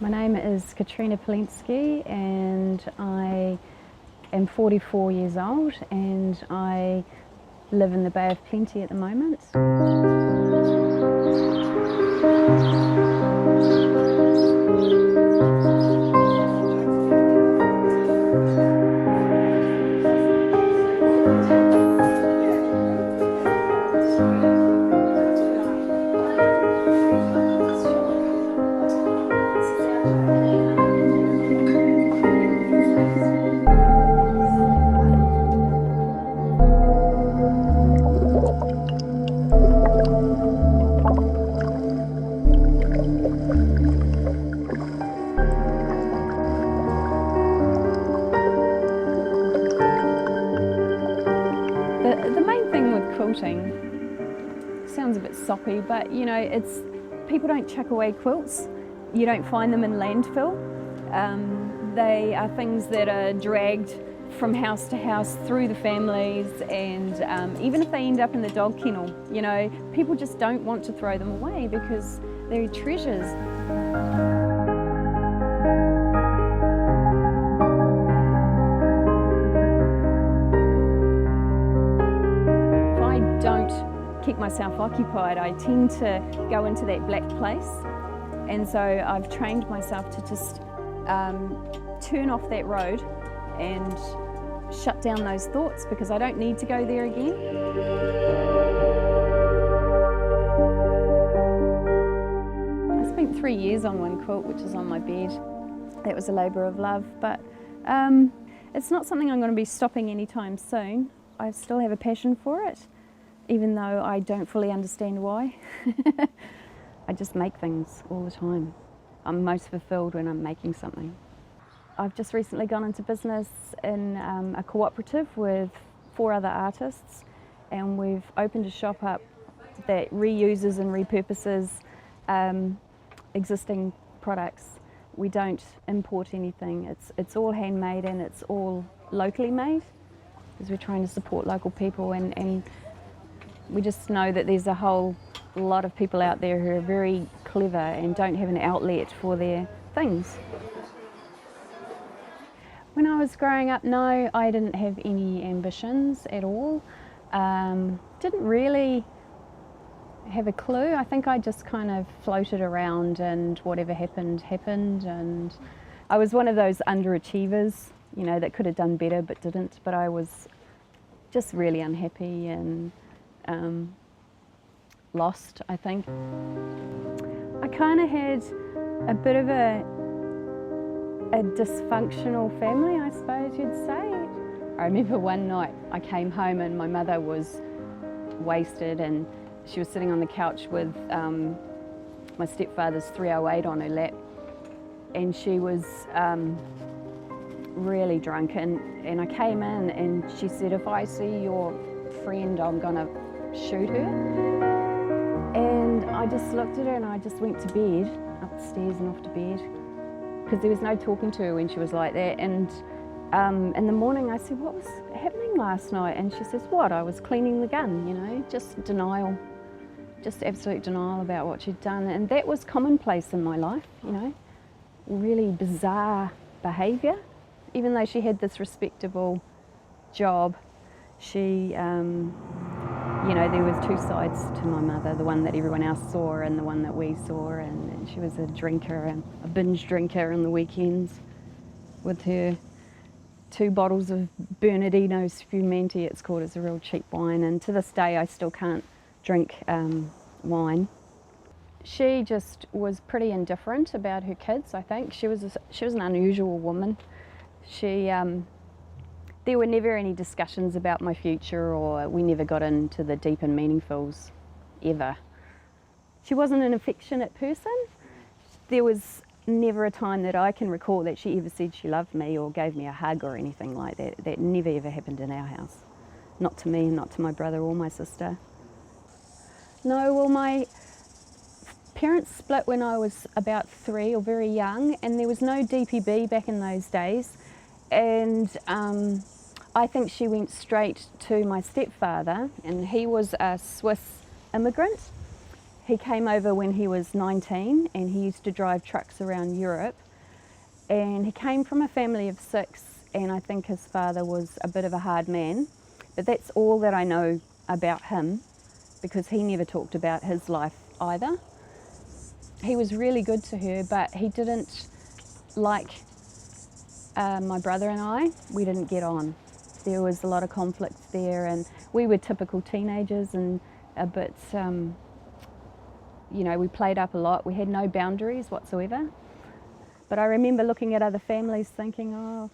My name is Katrina and I am 44 years old and I live in the Bay of Plenty at the moment. The main thing with quilting sounds a bit soppy, but you know, people don't chuck away quilts. You don't find them in landfill. They are things that are dragged from house to house through the families, and even if they end up in the dog kennel, you know, people just don't want to throw them away because they're treasures. Don't keep myself occupied, I tend to go into that black place, and so I've trained myself to just turn off that road and shut down those thoughts because I don't need to go there again. I spent 3 years on one quilt, which is on my bed. That was a labour of love, but it's not something I'm going to be stopping anytime soon. I still have a passion for it, even though I don't fully understand why. I just make things all the time. I'm most fulfilled when I'm making something. I've just recently gone into business in a cooperative with 4 other artists, and we've opened a shop up that reuses and repurposes existing products. We don't import anything. It's all handmade and it's all locally made because we're trying to support local people, and we just know that there's a whole lot of people out there who are very clever and don't have an outlet for their things. When I was growing up, no, I didn't have any ambitions at all. Didn't really have a clue. I think I just kind of floated around and whatever happened, happened. And I was one of those underachievers, you know, that could have done better but didn't. But I was just really unhappy and lost, I think. I kind of had a bit of a dysfunctional family, I suppose you'd say. I remember one night I came home and my mother was wasted and she was sitting on the couch with my stepfather's 308 on her lap, and she was really drunk, and I came in and she said, "If I see your friend, I'm gonna shoot her." And I just looked at her and I just went to bed, upstairs and off to bed, because there was no talking to her when she was like that. And in the morning I said, "What was happening last night?" And she says, "What? I was cleaning the gun," you know, just denial, just absolute denial about what she'd done. And that was commonplace in my life, you know, really bizarre behaviour. Even though she had this respectable job, she, you know, there was 2 sides to my mother, the one that everyone else saw and the one that we saw, and she was a drinker, and a binge drinker on the weekends with her 2 bottles of Bernardino Spumante, it's called. It's a real cheap wine, and to this day I still can't drink wine. She just was pretty indifferent about her kids, I think. She was an unusual woman. There were never any discussions about my future, or we never got into the deep and meaningfuls, ever. She wasn't an affectionate person. There was never a time that I can recall that she ever said she loved me or gave me a hug or anything like that. That never ever happened in our house. Not to me, not to my brother or my sister. No, well, my parents split when I was about 3 or very young, and there was no DPB back in those days. And I think she went straight to my stepfather, and he was a Swiss immigrant, He came over when he was 19 and he used to drive trucks around Europe. And he came from a family of 6, and I think his father was a bit of a hard man. But that's all that I know about him, because he never talked about his life either. He was really good to her, but he didn't like my brother and I. We didn't get on. There was a lot of conflict there, and we were typical teenagers and a bit, you know, we played up a lot. We had no boundaries whatsoever. But I remember looking at other families thinking, oh,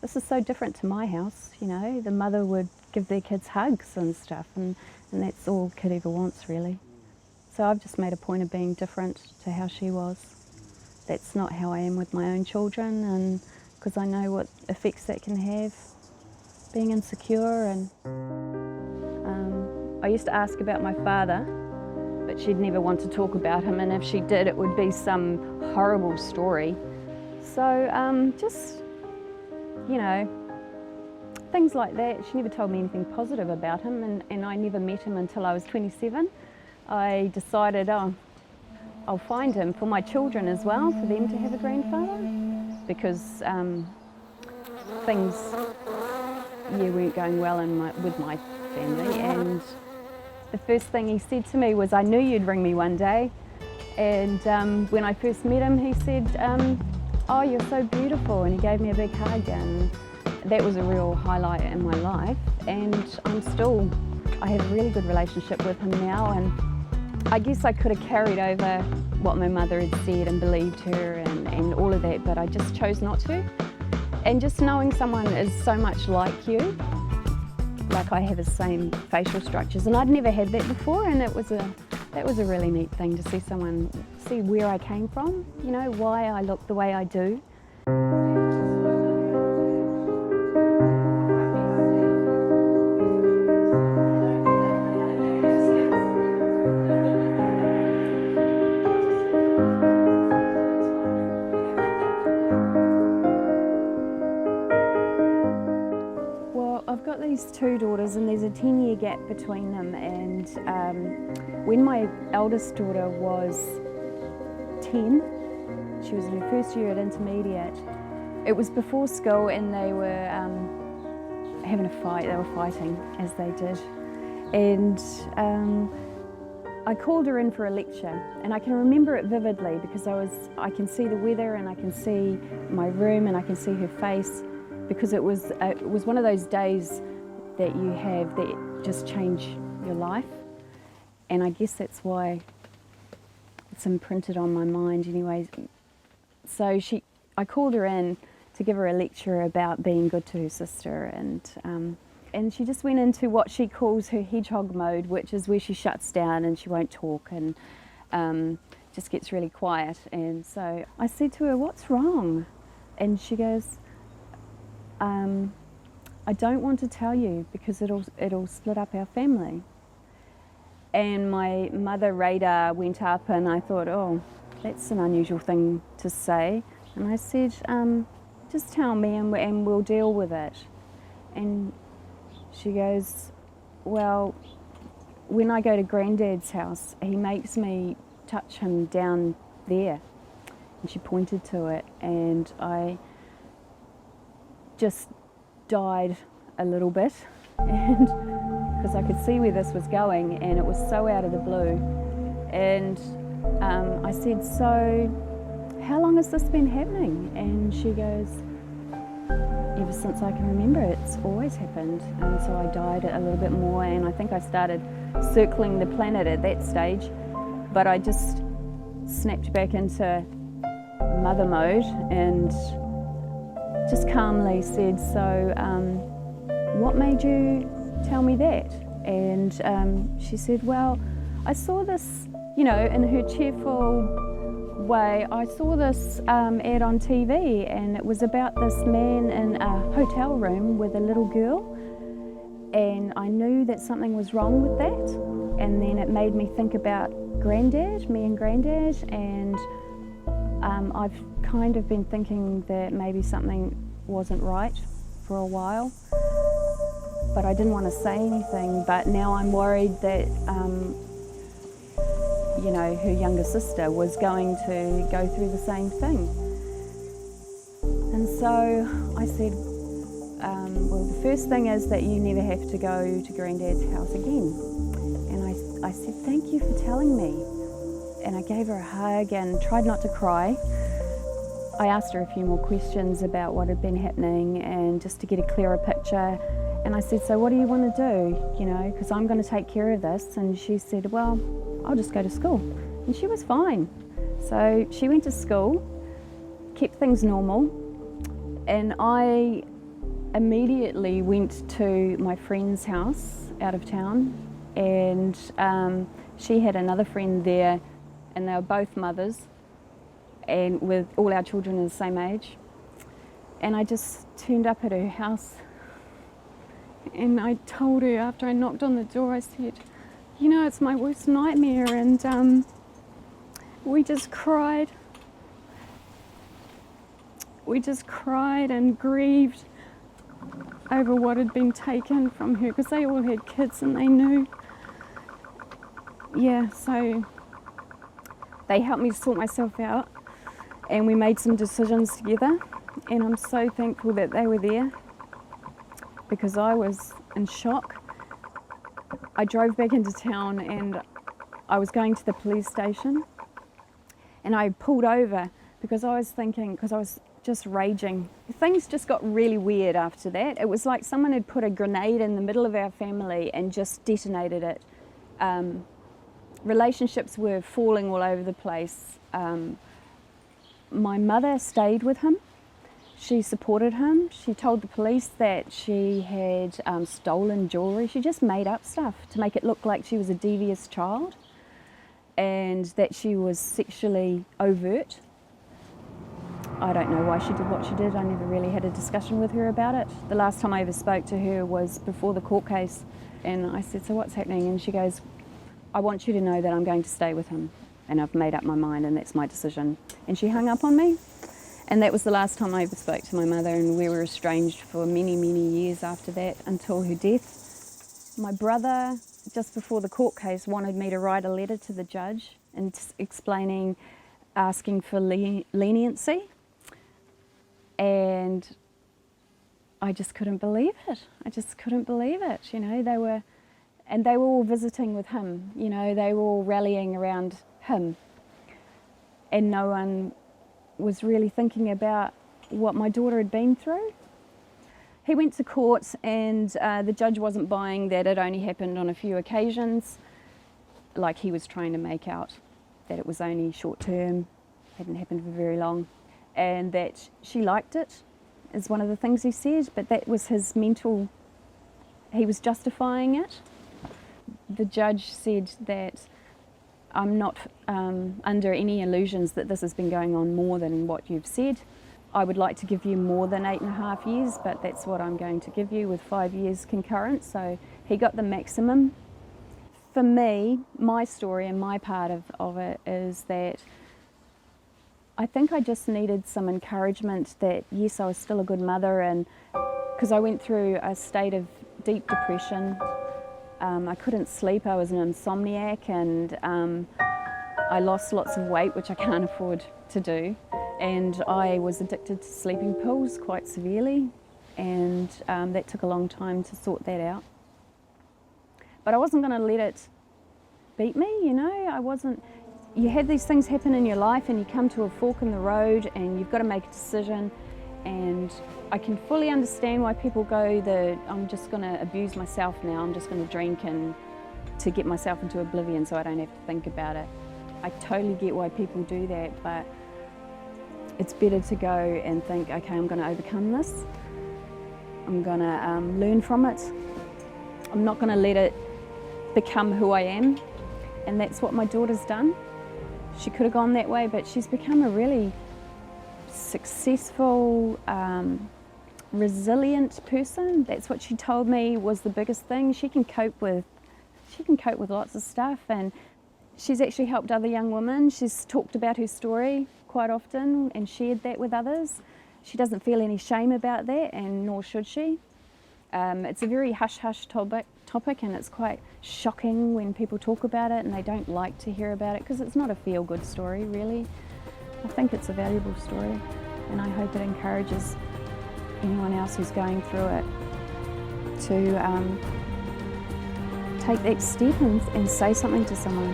this is so different to my house, you know. The mother would give their kids hugs and stuff, and that's all a kid ever wants, really. So I've just made a point of being different to how she was. That's not how I am with my own children, and because I know what effects that can have, being insecure. And I used to ask about my father, but she'd never want to talk about him, and if she did, it would be some horrible story. So just, you know, things like that. She never told me anything positive about him, and I never met him until I was 27. I decided, oh, I'll find him for my children as well, for them to have a grandfather, because things, weren't going well with my family. And the first thing he said to me was, I knew you'd ring me one day. And when I first met him, he said, oh, you're so beautiful, and he gave me a big hug, and that was a real highlight in my life. And I have a really good relationship with him now, and I guess I could have carried over what my mother had said and believed her and all of that, but I just chose not to. And just knowing someone is so much like you, like I have the same facial structures, and I'd never had that before, and that was a really neat thing to see where I came from, you know, why I look the way I do. I've got these 2 daughters, and there's a 10-year gap between them, and when my eldest daughter was 10, she was in her first year at intermediate. It was before school, and they were having a fight. They were fighting, as they did, and I called her in for a lecture, and I can remember it vividly because I can see the weather, and I can see my room, and I can see her face, because it was one of those days that you have that just change your life. And I guess that's why it's imprinted on my mind anyway. So I called her in to give her a lecture about being good to her sister, and she just went into what she calls her hedgehog mode, which is where she shuts down and she won't talk and just gets really quiet. And so I said to her, what's wrong? And she goes, I don't want to tell you because it'll split up our family. And my mother radar went up, and I thought, oh, that's an unusual thing to say. And I said, just tell me and we'll deal with it. And she goes, well, when I go to Granddad's house, he makes me touch him down there. And she pointed to it, and I just died a little bit, and because I could see where this was going, and it was so out of the blue. And I said, so how long has this been happening? And she goes, ever since I can remember, it's always happened. And so I died a little bit more, and I think I started circling the planet at that stage, but I just snapped back into mother mode and just calmly said, so what made you tell me that? And she said, well, I saw this, in her cheerful way, I saw this ad on TV, and it was about this man in a hotel room with a little girl, and I knew that something was wrong with that. And then it made me think about Granddad, me and Granddad, and I've kind of been thinking that maybe something wasn't right for a while, but I didn't want to say anything. But now I'm worried that you know, her younger sister was going to go through the same thing. And so I said, well, the first thing is that you never have to go to Granddad's house again. And I said, thank you for telling me. And I gave her a hug and tried not to cry. I asked her a few more questions about what had been happening and just to get a clearer picture. And I said, so what do you want to do? You know, because I'm going to take care of this. And she said, well, I'll just go to school. And she was fine. So she went to school, kept things normal. And I immediately went to my friend's house out of town. And she had another friend there, and they were both mothers, and with all our children the same age. And I just turned up at her house, and I told her after I knocked on the door, I said, you know, it's my worst nightmare. And we just cried. We just cried and grieved over what had been taken from her, because they all had kids and they knew. Yeah, so they helped me sort myself out, and we made some decisions together, and I'm so thankful that they were there, because I was in shock. I drove back into town and I was going to the police station, and I pulled over because I was thinking, because I was just raging. Things just got really weird after that. It was like someone had put a grenade in the middle of our family and just detonated it. Relationships were falling all over the place. My mother stayed with him. She supported him. She told the police that she had stolen jewellery. She just made up stuff to make it look like she was a devious child and that she was sexually overt. I don't know why she did what she did. I never really had a discussion with her about it. The last time I ever spoke to her was before the court case, and I said, so what's happening? And she goes, I want you to know that I'm going to stay with him, and I've made up my mind, and that's my decision. And she hung up on me, and that was the last time I ever spoke to my mother, and we were estranged for many, many years after that until her death. My brother, just before the court case, wanted me to write a letter to the judge and explaining, asking for leniency. And I just couldn't believe it. I just couldn't believe it. You know, they were all visiting with him. You know, they were all rallying around him. And no one was really thinking about what my daughter had been through. He went to court, and the judge wasn't buying that it only happened on a few occasions, like he was trying to make out that it was only short term, hadn't happened for very long. And that she liked it, is one of the things he said, but that was his mental, he was justifying it. The judge said that I'm not under any illusions that this has been going on more than what you've said. I would like to give you more than 8.5 years, but that's what I'm going to give you with 5 years concurrent. So he got the maximum. For me, my story and my part of it is that I think I just needed some encouragement that, yes, I was still a good mother, and because I went through a state of deep depression. I couldn't sleep, I was an insomniac, and I lost lots of weight, which I can't afford to do. And I was addicted to sleeping pills quite severely, and that took a long time to sort that out. But I wasn't going to let it beat me, you know, I wasn't. You have these things happen in your life and you come to a fork in the road and you've got to make a decision, and I can fully understand why people go I'm just going to abuse myself now, I'm just going to drink and to get myself into oblivion so I don't have to think about it. I totally get why people do that, but it's better to go and think, okay, I'm going to overcome this, I'm going to learn from it, I'm not going to let it become who I am, and that's what my daughter's done. She could have gone that way, but she's become a really successful, resilient person. That's what she told me was the biggest thing. She can cope with lots of stuff, and she's actually helped other young women. She's talked about her story quite often and shared that with others. She doesn't feel any shame about that, and nor should she. It's a very hush-hush topic topic, and it's quite shocking when people talk about it and they don't like to hear about it because it's not a feel-good story, really. I think it's a valuable story, and I hope it encourages anyone else who's going through it to take that step and say something to someone.